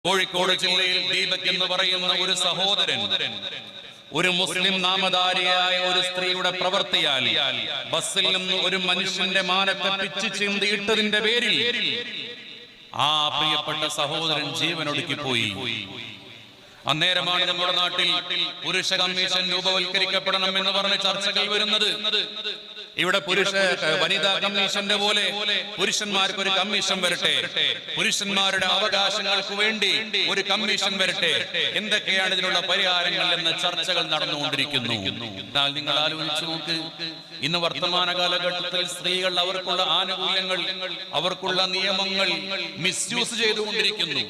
കോഴിക്കോട് ജില്ലയിൽ ദീപക് എന്ന് പറയുന്ന ഒരു സഹോദരൻ ഒരു മുസ്ലിം നാമധാരിയായ ഒരു സ്ത്രീയുടെ പ്രവൃത്തിയാൽ ബസ്സിൽ നിന്ന് ഒരു മനുഷ്യന്റെ മാനത്തെ പിച്ചു ചീന്തിയിട്ടതിന്റെ പേരിൽ ആ പ്രിയപ്പെട്ട സഹോദരൻ ജീവനൊടുക്കി പോയി. അന്നേരമാണ് നമ്മുടെ നാട്ടിൽ പുരുഷ കമ്മീഷൻ രൂപവൽക്കരിക്കപ്പെടണം എന്ന് പറഞ്ഞ് ചർച്ചകൾ വരുന്നത്. ഇവിടെ വനിതാ കമ്മീഷന്റെ പോലെ പുരുഷന്മാർക്ക് ഒരു കമ്മീഷൻ വരട്ടെ, പുരുഷന്മാരുടെ അവകാശങ്ങൾക്ക് വേണ്ടി ഒരു കമ്മീഷൻ വരട്ടെ, എന്തൊക്കെയാണ് ഇതിനുള്ള പരിഹാരങ്ങൾ എന്ന ചർച്ചകൾ നടന്നുകൊണ്ടിരിക്കുന്നു. എന്നാൽ നിങ്ങൾ ആലോചിച്ചു നോക്ക്, ഇന്ന് വർത്തമാന കാലഘട്ടത്തിൽ സ്ത്രീകൾ അവർക്കുള്ള ആനുകൂല്യങ്ങൾ, അവർക്കുള്ള നിയമങ്ങൾ മിസ്യൂസ് ചെയ്തുകൊണ്ടിരിക്കുന്നു.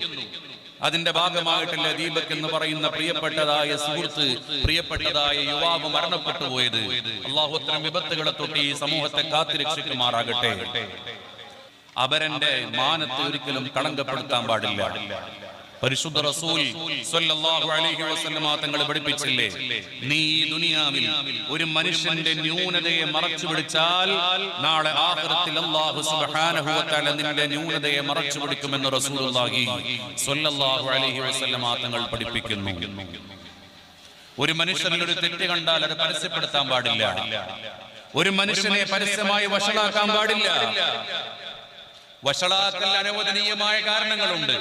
അതിന്റെ ഭാഗമായിട്ടല്ല ദീപക് എന്ന് പറയുന്ന പ്രിയപ്പെട്ടതായ സുഹൃത്ത്, പ്രിയപ്പെട്ടതായ യുവാവ് മരണപ്പെട്ടു പോയത്. അല്ലാഹു അത്തരം വിപത്തുകളെ തൊട്ട് ഈ സമൂഹത്തെ കാത്തുരക്ഷിക്കുമാറാകട്ടെ. അവരന്റെ മാനത്തെ ഒരിക്കലും കളങ്കപ്പെടുത്താൻ പാടില്ല. പരിശുദ്ധ റസൂൽ സ്വല്ലല്ലാഹു അലൈഹി വസല്ലമ തങ്ങൾ പഠിപ്പിച്ചില്ലേ, നീ ഈ ദുനിയാവിൽ ഒരു മനുഷ്യന്റെ ന്യൂനതയെ മറച്ചു പിടിച്ചാൽ നാളെ ആഖിറത്തിൽ അല്ലാഹു സുബ്ഹാനഹു വ തആല നിന്റെ ന്യൂനതയെ മറച്ചു പിടിക്കുമെന്ന് റസൂലുള്ളാഹി സ്വല്ലല്ലാഹു അലൈഹി വസല്ലമ തങ്ങൾ പഠിപ്പിക്കുന്നു. ഒരു മനുഷ്യനിൽ ഒരു തെറ്റ് കണ്ടാൽ അത് പരസ്യപ്പെടുത്താൻ പാടില്ല. ഒരു മനുഷ്യനെ പരസ്യമായി വഷളാക്കാൻ പാടില്ല. വഷളാക്കൽ അനുവദനീയമായ കാരണങ്ങളുണ്ട്.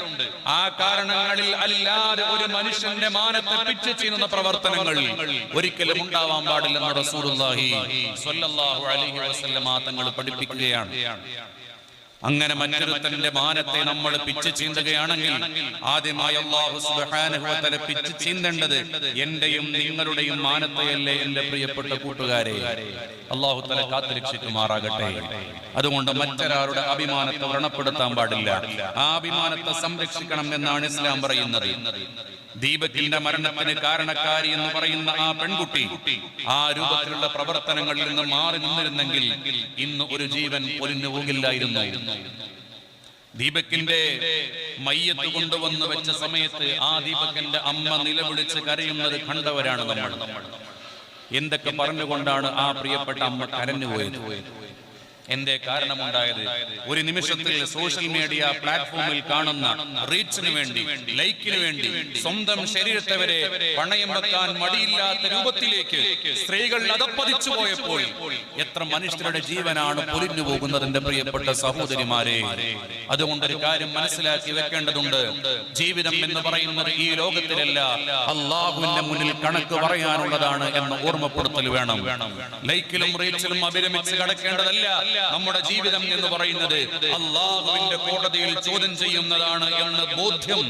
ആ കാരണങ്ങളിൽ അല്ലാതെ ഒരു മനുഷ്യന്റെ മാനത്തെ പിച്ചു ചെയ്യുന്ന പ്രവർത്തനങ്ങൾ ഒരിക്കലും ഉണ്ടാവാൻ പാടില്ലെന്ന് റസൂലുള്ളാഹി സ്വല്ലല്ലാഹു അലൈഹി വസല്ലമ തങ്ങൾ പഠിപ്പിക്കുകയാണ്. അങ്ങനെ മറ്റൊരുത്തന്റെ മാനത്തെ നമ്മൾ പിച്ചു ചീന്തുകയാണെങ്കിൽ ആദ്യമായി അല്ലാഹു സുബ്ഹാനഹു വ തആല പിച്ചു ചീന്തേണ്ടത് എന്റെയും നിങ്ങളുടെയും മാനത്തെയല്ലേ എന്റെ പ്രിയപ്പെട്ട കൂട്ടുകാരെ. അല്ലാഹു തആല കാത്തുരക്ഷിക്കുമാറാകട്ടെ. അതുകൊണ്ട് മറ്റൊരാളുടെ അഭിമാനത്തെ വ്രണപ്പെടുത്താൻ പാടില്ല. ആ അഭിമാനത്തെ സംരക്ഷിക്കണം എന്നാണ് ഇസ്ലാം പറയുന്നത്. ദീപകിന്റെ മരണത്തിന് കാരണക്കാരി എന്ന് പറയുന്ന ആ പെൺകുട്ടി ആ രൂപത്തിലുള്ള പ്രവർത്തനങ്ങളിൽ നിന്ന് മാറി നിന്നിരുന്നെങ്കിൽ ഇന്ന് ഒരു ജീവൻ പൊലിഞ്ഞു പോകില്ലായിരുന്നു. ദീപകിന്റെ മയ്യത്ത് കൊണ്ടുവന്ന് വെച്ച സമയത്ത് ആ ദീപകിന്റെ അമ്മ നിലവിളിച്ച് കരയുന്നത് കണ്ടവരാണ് നമ്മൾ. എന്തൊക്കെ പറഞ്ഞുകൊണ്ടാണ് ആ പ്രിയപ്പെട്ട അമ്മ കരഞ്ഞുപോയത്? എന്തേ കാരണമുണ്ടായത്? ഒരു നിമിഷത്തിൽ സോഷ്യൽ മീഡിയ പ്ലാറ്റ്ഫോമിൽ കാണുന്ന റീച്ചിന് വേണ്ടി, ലൈക്കിന് വേണ്ടി സ്വന്തം ശരീരത്തെ വരെ പണയം വെക്കാൻ മടിയില്ലാത്ത രൂപത്തിലേക്ക് സ്ത്രീകൾ അതപ്പതിച്ചു പോയപ്പോൾ എത്ര മനുഷ്യരുടെ ജീവനാണ് പൊലിഞ്ഞു പോകുന്നത് എന്റെ പ്രിയപ്പെട്ട സഹോദരിമാരെ. അതുകൊണ്ടൊരു കാര്യം മനസ്സിലാക്കി വെക്കേണ്ടതുണ്ട്. ജീവിതം എന്ന് പറയുന്നത് ഈ ലോകത്തിലല്ല, അള്ളാഹുവിന്റെ മുന്നിൽ കണക്ക് പറയാനുള്ളതാണ് എന്ന് ഓർമ്മപ്പെടുത്തൽ വേണം. ലൈക്കിലും റീച്ചിലും അഭിരമിച്ച് കടക്കേണ്ടതല്ല. നമ്മുടെ ജീവിതം എന്ന് പറയുന്നത് അല്ലാഹുവിന്റെ കോടതിയിൽ ചോദ്യം ചെയ്യുന്നതാണ് എന്ന ബോധ്യം